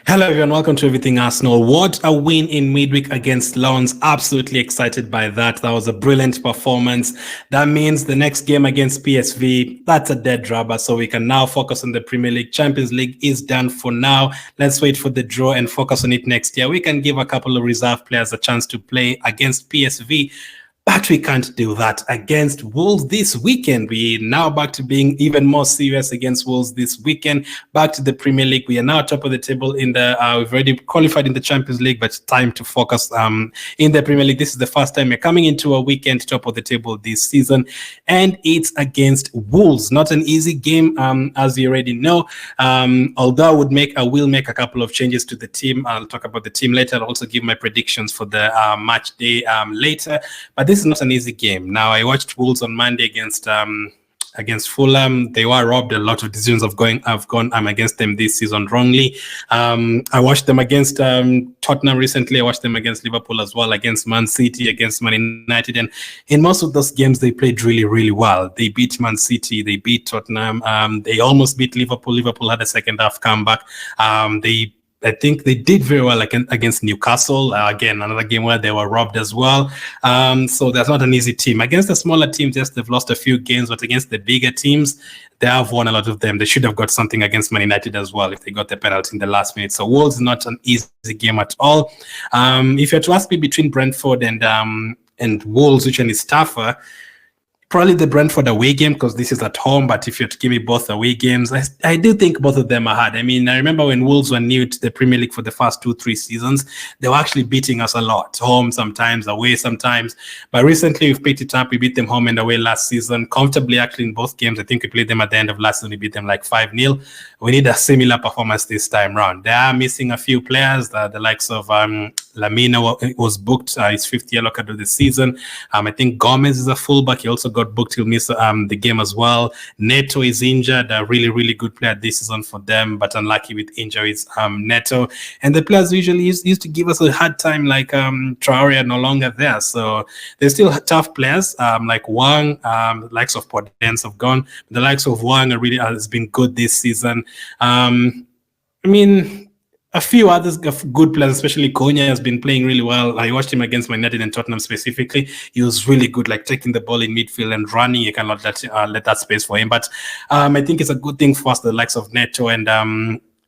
Hello everyone, welcome to Everything Arsenal. What a win in midweek against Lons. Absolutely excited by that. That was a brilliant performance. That means the next game against PSV, that's a dead rubber. So we can now focus on the Premier League. Champions League is done for now. Let's wait for the draw and focus on it next year. We can give a couple of reserve players a chance to play against PSV. But we can't do that against Wolves this weekend. We're now back to being even more serious against Wolves this weekend. Back to the Premier League. We are now top of the table in the. We've already qualified in the Champions League, but it's time to focus in the Premier League. This is the first time we're coming into a weekend top of the table this season, and it's against Wolves. Not an easy game, as you already know. Although I will make a couple of changes to the team. I'll talk about the team later. I'll also give my predictions for the match day later. But this is not an easy game. Now, I watched Wolves on Monday against Fulham. They were robbed. A lot of decisions have gone against them this season wrongly. I watched them against Tottenham recently. I watched them against Liverpool as well, against Man City, against Man United. And in most of those games, they played really, really well. They beat Man City. They beat Tottenham. They almost beat Liverpool. Liverpool had a second half comeback. I think they did very well against Newcastle. Again, another game where they were robbed as well. So that's not an easy team. Against the smaller teams, yes, they've lost a few games, but against the bigger teams, they have won a lot of them. They should have got something against Man United as well if they got the penalty in the last minute. So Wolves is not an easy game at all. If you had to ask me between Brentford and Wolves, which one is tougher, probably the Brentford away game, because this is at home. But if you had to give me both away games, I do think both of them are hard. I mean, I remember when Wolves were new to the Premier League for the first 2-3 seasons, they were actually beating us a lot. Home sometimes, away sometimes. But recently we've picked it up. We beat them home and away last season, comfortably actually in both games. I think we played them at the end of last season. We beat them like 5-0. We need a similar performance this time round. They are missing a few players, the likes of Lamina was booked his fifth yellow card of the season. I think Gomez is a fullback. He also got booked. He'll miss the game as well. Neto is injured. A really, really good player this season for them, but unlucky with injuries. Neto and the players usually used to give us a hard time, like Traore, are no longer there. So they're still tough players, like Wang. Likes of Podence have gone. The likes of Wang has been good this season. I mean, a few others good players, especially Konya, has been playing really well. I watched him against Man United and Tottenham specifically. He was really good, like taking the ball in midfield and running. You cannot let that space for him. But I think it's a good thing for us, the likes of Neto and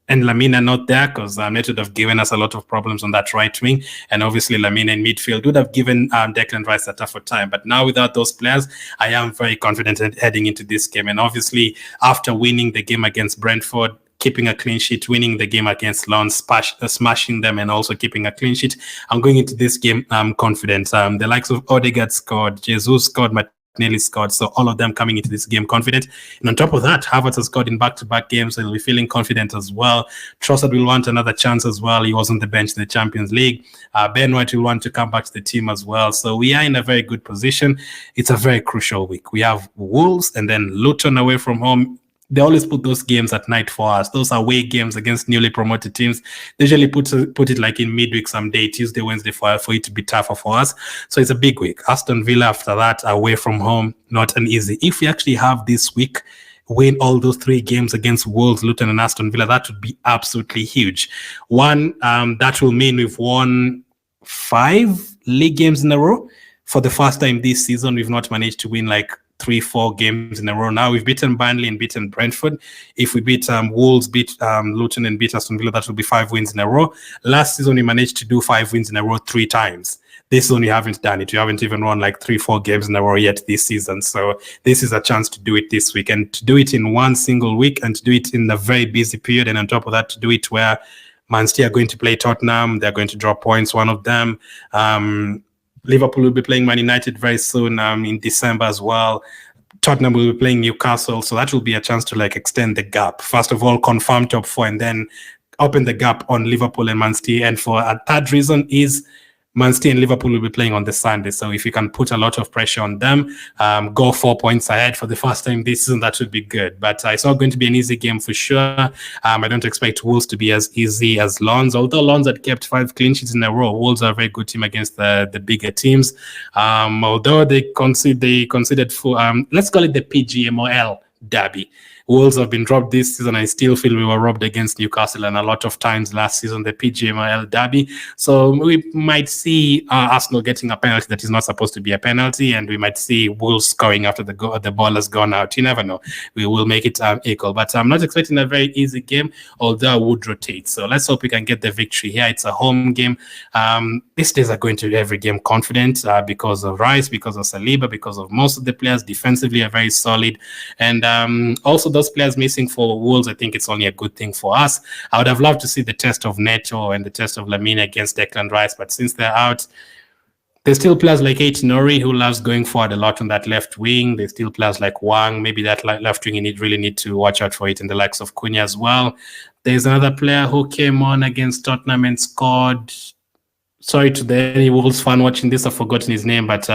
Lamina not there, because Neto would have given us a lot of problems on that right wing. And obviously Lamina in midfield would have given Declan Rice a tougher time. But now without those players, I am very confident heading into this game. And obviously after winning the game against Brentford, keeping a clean sheet, winning the game against Lons, smashing them, and also keeping a clean sheet, I'm going into this game confident. The likes of Odegaard scored, Jesus scored, Martinelli scored, so all of them coming into this game confident. And on top of that, Havertz has scored in back-to-back games, and we'll be feeling confident as well. Trossard will want another chance as well. He was on the bench in the Champions League. Ben White will want to come back to the team as well. So we are in a very good position. It's a very crucial week. We have Wolves and then Luton away from home. They always put those games at night for us. Those away games against newly promoted teams. They usually put it like in midweek someday, Tuesday, Wednesday, for it to be tougher for us. So it's a big week. Aston Villa after that, away from home, not an easy. If we actually have this week, win all those 3 games against Wolves, Luton, and Aston Villa, that would be absolutely huge. One, that will mean we've won 5 league games in a row. For the first time this season, we've not managed to win like 3-4 games in a row. Now we've beaten Burnley and beaten Brentford. If we beat Wolves, beat Luton, and beat Aston Villa, that will be 5 wins in a row. Last season we managed to do 5 wins in a row 3 times. This season we haven't done it. We haven't even won like 3-4 games in a row yet this season. So this is a chance to do it this week, and to do it in one single week, and to do it in a very busy period, and on top of that, to do it where Man City are going to play Tottenham. They're going to draw points, one of them. Liverpool will be playing Man United very soon in December as well. Tottenham will be playing Newcastle, so that will be a chance to like extend the gap. First of all, confirm top 4, and then open the gap on Liverpool and Man City. And for a third reason is Man City and Liverpool will be playing on the Sunday. So if you can put a lot of pressure on them, go 4 points ahead for the first time this season, that would be good. But it's not going to be an easy game for sure. I don't expect Wolves to be as easy as Lons, although Lons had kept 5 clean sheets in a row. Wolves are a very good team against the bigger teams. Although they considered for, let's call it the PGMOL derby. Wolves have been dropped this season. I still feel we were robbed against Newcastle and a lot of times last season, the PGMOL derby. So we might see Arsenal getting a penalty that is not supposed to be a penalty, and we might see Wolves scoring after the ball has gone out. You never know. We will make it equal. But I'm not expecting a very easy game, although I would rotate. So let's hope we can get the victory here. It's a home game. These days are going to every game confident because of Rice, because of Saliba, because of most of the players defensively are very solid. And also those players missing for Wolves, I think it's only a good thing for us. I would have loved to see the test of Neto and the test of Lamine against Declan Rice, but since they're out, there's still players like Nori who loves going forward a lot on that left wing. There's still players like Wang. Maybe that left wing, you really need to watch out for it, and the likes of Cunha as well. There's another player who came on against Tottenham and scored. Sorry to any Wolves fan watching this, I've forgotten his name, but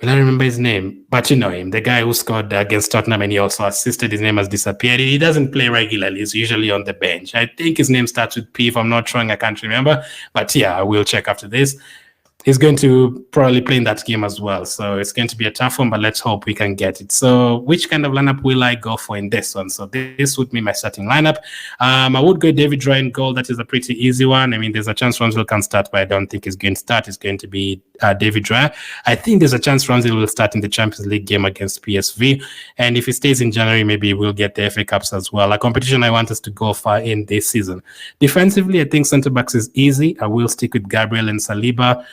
will I remember his name? But you know him, the guy who scored against Tottenham and he also assisted. His name has disappeared. He doesn't play regularly. He's usually on the bench. I think his name starts with P. If I'm not wrong, I can't remember. But yeah, I will check after this. He's going to probably play in that game as well. So it's going to be a tough one, but let's hope we can get it. So which kind of lineup will I go for in this one? So this would be my starting lineup. I would go David Raya in goal. That is a pretty easy one. I mean, there's a chance Ramsdale can start, but I don't think he's going to start. It's going to be David Raya. I think there's a chance Ramsdale will start in the Champions League game against PSV. And if he stays in January, maybe we'll get the FA Cups as well. A competition I want us to go far in this season. Defensively, I think centre-backs is easy. I will stick with Gabriel and Saliba.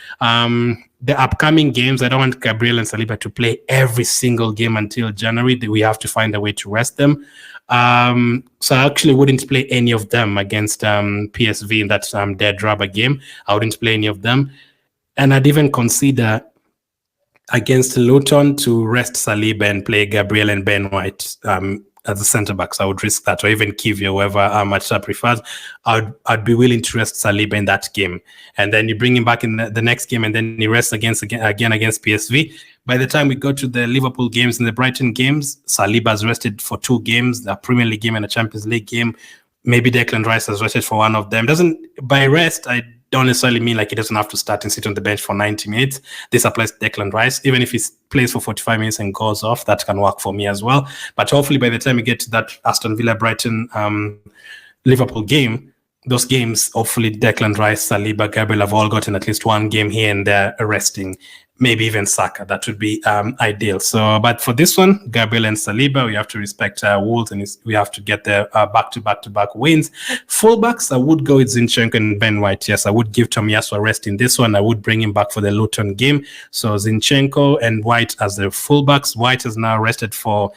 The upcoming games, I don't want Gabriel and Saliba to play every single game until January. We have to find a way to rest them. So I actually wouldn't play any of them against PSV in that dead rubber game. I wouldn't play any of them. And I'd even consider against Luton to rest Saliba and play Gabriel and Ben White as the centre backs. I would risk that, or even Kivia, whoever Matcha prefers. I'd be willing to rest Saliba in that game, and then you bring him back in the next game, and then he rests again against PSV. By the time we go to the Liverpool games and the Brighton games, Saliba's rested for 2 games, the Premier League game and a Champions League game. Maybe Declan Rice has rested for one of them. By rest, I don't necessarily mean like he doesn't have to start and sit on the bench for 90 minutes. This applies to Declan Rice. Even if he plays for 45 minutes and goes off, that can work for me as well. But hopefully by the time we get to that Aston Villa, Brighton, Liverpool game, those games, hopefully Declan Rice, Saliba, Gabriel have all gotten at least one game here and there resting. Maybe even Saka. That would be ideal. So, but for this one, Gabriel and Saliba, we have to respect Wolves, and we have to get the back-to-back wins. Fullbacks, I would go with Zinchenko and Ben White. Yes, I would give Tomiyasu a rest in this one. I would bring him back for the Luton game. So Zinchenko and White as the fullbacks. White is now rested for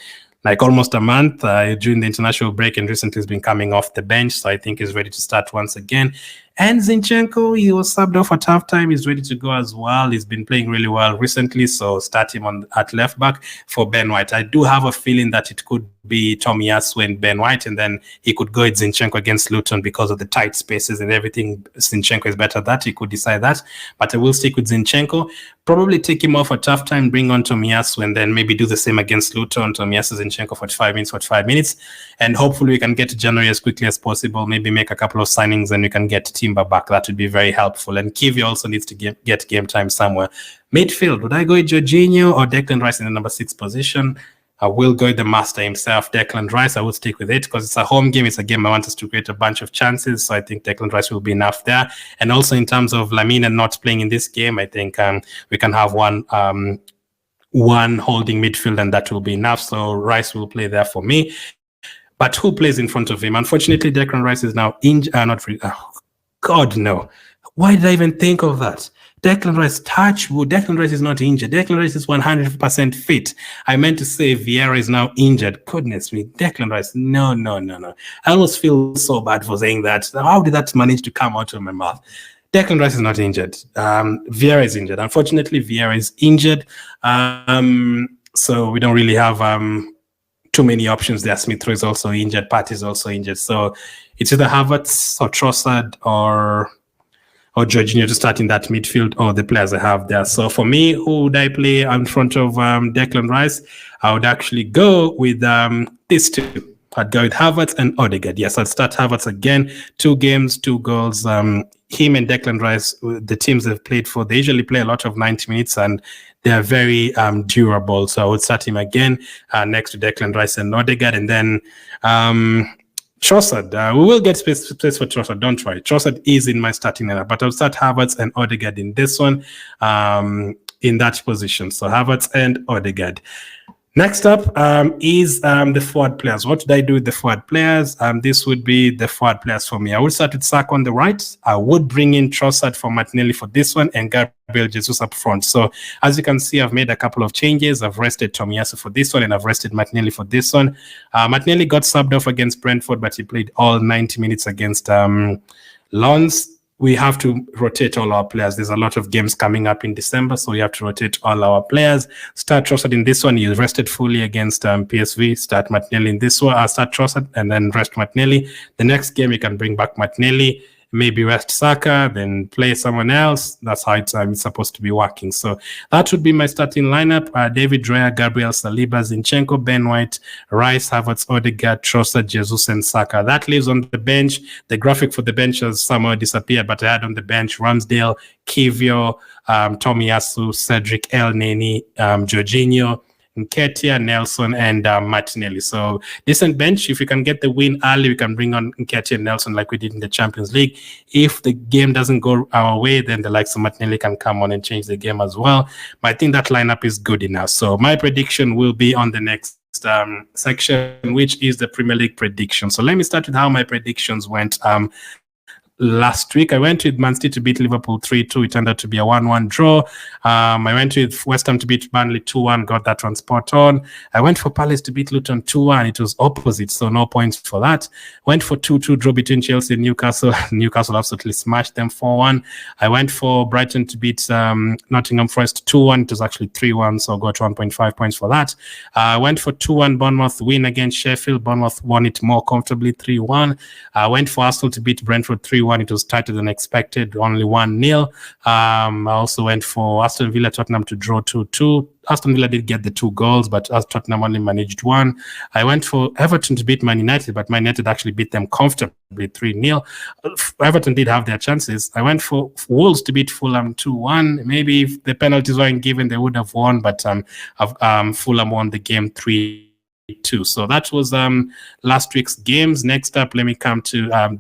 like almost a month during the international break, and recently has been coming off the bench. So I think he's ready to start once again. And Zinchenko, he was subbed off at halftime. He's ready to go as well. He's been playing really well recently, so start him at left back for Ben White. I do have a feeling that it could be Tomiyasu and Ben White, and then he could go with Zinchenko against Luton because of the tight spaces and everything. Zinchenko is better at that. He could decide that. But I will stick with Zinchenko. Probably take him off at halftime, bring on Tomiyasu, and then maybe do the same against Luton. Tomiyasu, Zinchenko, 45 minutes. And hopefully we can get to January as quickly as possible. Maybe make a couple of signings and we can get Timber back. That would be very helpful. And Kivia also needs to get game time somewhere. Midfield, would I go with Jorginho or Declan Rice in the number 6 position? I will go with the master himself, Declan Rice. I will stick with it because it's a home game. It's a game I want us to create a bunch of chances. So I think Declan Rice will be enough there. And also in terms of Lamine not playing in this game, I think we can have one holding midfield and that will be enough. So Rice will play there for me. But who plays in front of him? Unfortunately, Declan Rice is now injured. God, no. Why did I even think of that? Declan Rice, touch wood. Declan Rice is not injured. Declan Rice is 100% fit. I meant to say Vieira is now injured. Goodness me. Declan Rice, no. I almost feel so bad for saying that. How did that manage to come out of my mouth? Declan Rice is not injured. Vieira is injured. Unfortunately, Vieira is injured. So we don't really have too many options there. Smith Rowe is also injured. Partey is also injured. So it's either Havertz or Trossard or Jorginho to start in that midfield, or the players I have there. So for me, who would I play in front of Declan Rice? I would actually go with these two. I'd go with Havertz and Odegaard. Yes, I'd start Havertz again. 2 games, 2 goals. Him and Declan Rice, the teams they've played for, they usually play a lot of 90 minutes, and they're very durable. So I would start him again next to Declan Rice and Odegaard, and then Trossard. We will get space for Trossard, don't worry. Trossard is in my starting lineup, but I'll start Havertz and Odegaard in this one, in that position. So Havertz and Odegaard. Next up is the forward players. What did I do with the forward players? This would be the forward players for me. I would start with Saka on the right. I would bring in Trossard for Martinelli for this one and Gabriel Jesus up front. So as you can see, I've made a couple of changes. I've rested Tomiyasu for this one and I've rested Martinelli for this one. Martinelli got subbed off against Brentford, but he played all 90 minutes against Lens. We have to rotate all our players. There's a lot of games coming up in December, so we have to rotate all our players. Start Trossard in this one. You rested fully against PSV. Start Martinelli in this one. Start Trossard and then rest Martinelli. The next game, you can bring back Martinelli, maybe rest Saka, then play someone else. That's how it's supposed to be working. So that would be my starting lineup. David Raya, Gabriel Saliba, Zinchenko, Ben White, Rice, Havertz, Odegaard, Trossard, Jesus, and Saka. That leaves on the bench. The graphic for the bench has somehow disappeared, but I had on the bench Ramsdale, Kivio, Tomiyasu, Cedric, El Neni, Jorginho, Nketiah, Nelson, and Martinelli. So decent bench. If we can get the win early, we can bring on Nketiah and Nelson like we did in the Champions League. If the game doesn't go our way, then the likes of Martinelli can come on and change the game as well. But I think that lineup is good enough. So my prediction will be on the next section, which is the Premier League prediction. So let me start with how my predictions went. Last week, I went with Man City to beat Liverpool 3-2. It turned out to be a 1-1 draw. I went with West Ham to beat Burnley 2-1. Got that one spot on. I went for Palace to beat Luton 2-1. It was opposite, so no points for that. Went for 2-2 draw between Chelsea and Newcastle. Newcastle absolutely smashed them 4-1. I went for Brighton to beat Nottingham Forest 2-1. It was actually 3-1, so got 1.5 points for that. I went for 2-1 Bournemouth win against Sheffield. Bournemouth won it more comfortably 3-1. I went for Aston to beat Brentford 3-1. It was tighter than expected, only 1-0. I also went for Aston Villa Tottenham to draw 2-2. Aston Villa did get the 2 goals, but Tottenham only managed 1. I went for Everton to beat Man United, but Man United actually beat them comfortably 3-0. Everton did have their chances. I went for Wolves to beat Fulham 2-1. Maybe if the penalties weren't given, they would have won, but Fulham won the game 3-2. So that was last week's games. Next up, let me come to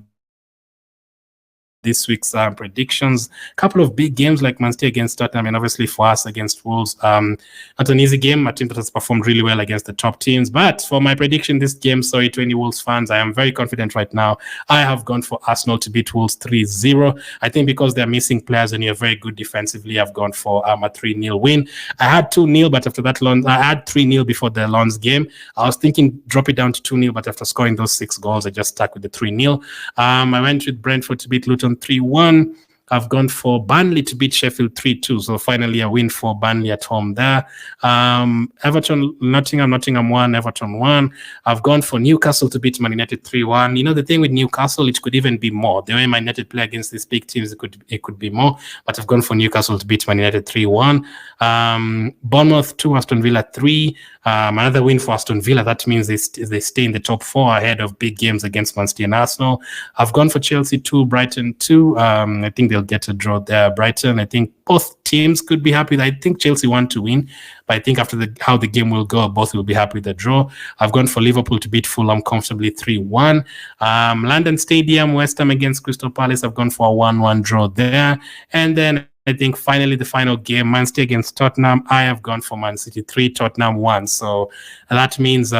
this week's predictions. A couple of big games like Man City against Tottenham, and obviously for us against Wolves. Not an easy game. A team that has performed really well against the top teams. But for my prediction this game, sorry to any Wolves fans, I am very confident right now. I have gone for Arsenal to beat Wolves 3-0. I think because they're missing players and you're very good defensively, I've gone for a 3-0 win. I had 2-0, but after that, I had 3-0 before the Lens game. I was thinking drop it down to 2-0, but after scoring those 6 goals, I just stuck with the 3-0. I went with Brentford to beat Luton 3-1. I've gone for Burnley to beat Sheffield 3-2. So finally a win for Burnley at home there. Everton, Nottingham 1, Everton 1. I've gone for Newcastle to beat Man United 3-1. You know, the thing with Newcastle, it could even be more. The way Man United play against these big teams, it could be more. But I've gone for Newcastle to beat Man United 3-1. Bournemouth 2, Aston Villa 3. Another win for Aston Villa. That means they stay in the top 4 ahead of big games against Man City and Arsenal. I've gone for Chelsea 2, Brighton 2. I think they'll get a draw there. Brighton, I think both teams could be happy. I think Chelsea want to win, but I think after how the game will go, both will be happy with the draw. I've gone for Liverpool to beat Fulham comfortably 3-1. London Stadium, West Ham against Crystal Palace. I've gone for a 1-1 draw there. And then I think finally the final game, Man City against Tottenham. I have gone for Man City 3, Tottenham 1. So that means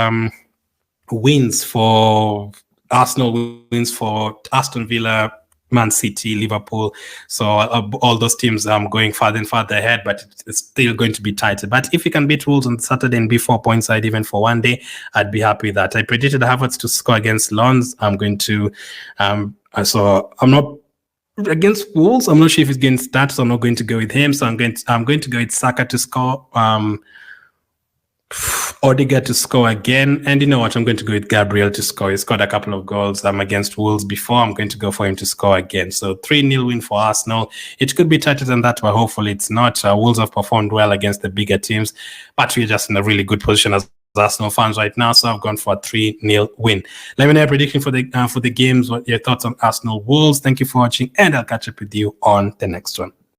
wins for Arsenal, wins for Aston Villa, Man City, Liverpool. So all those teams going farther and farther ahead, but it's still going to be tight. But if you can beat Wolves on Saturday and be 4 points side even for one day, I'd be happy with that. I predicted Havertz to score against Lens. I'm going to so I'm not against Wolves. I'm not sure if he's going to start, so I'm not going to go with him. So I'm going to go with Saka to score. Odegaard to score again, and you know what, I'm going to go with Gabriel to score. He scored a couple of goals against Wolves before. I'm going to go for him to score again. So 3-0 win for Arsenal. It could be tighter than that, but hopefully it's not. Wolves have performed well against the bigger teams, but we're just in a really good position as Arsenal fans right now, so I've gone for a 3-0 win. Let me know your prediction for the games, what your thoughts on Arsenal Wolves. Thank you for watching, and I'll catch up with you on the next one.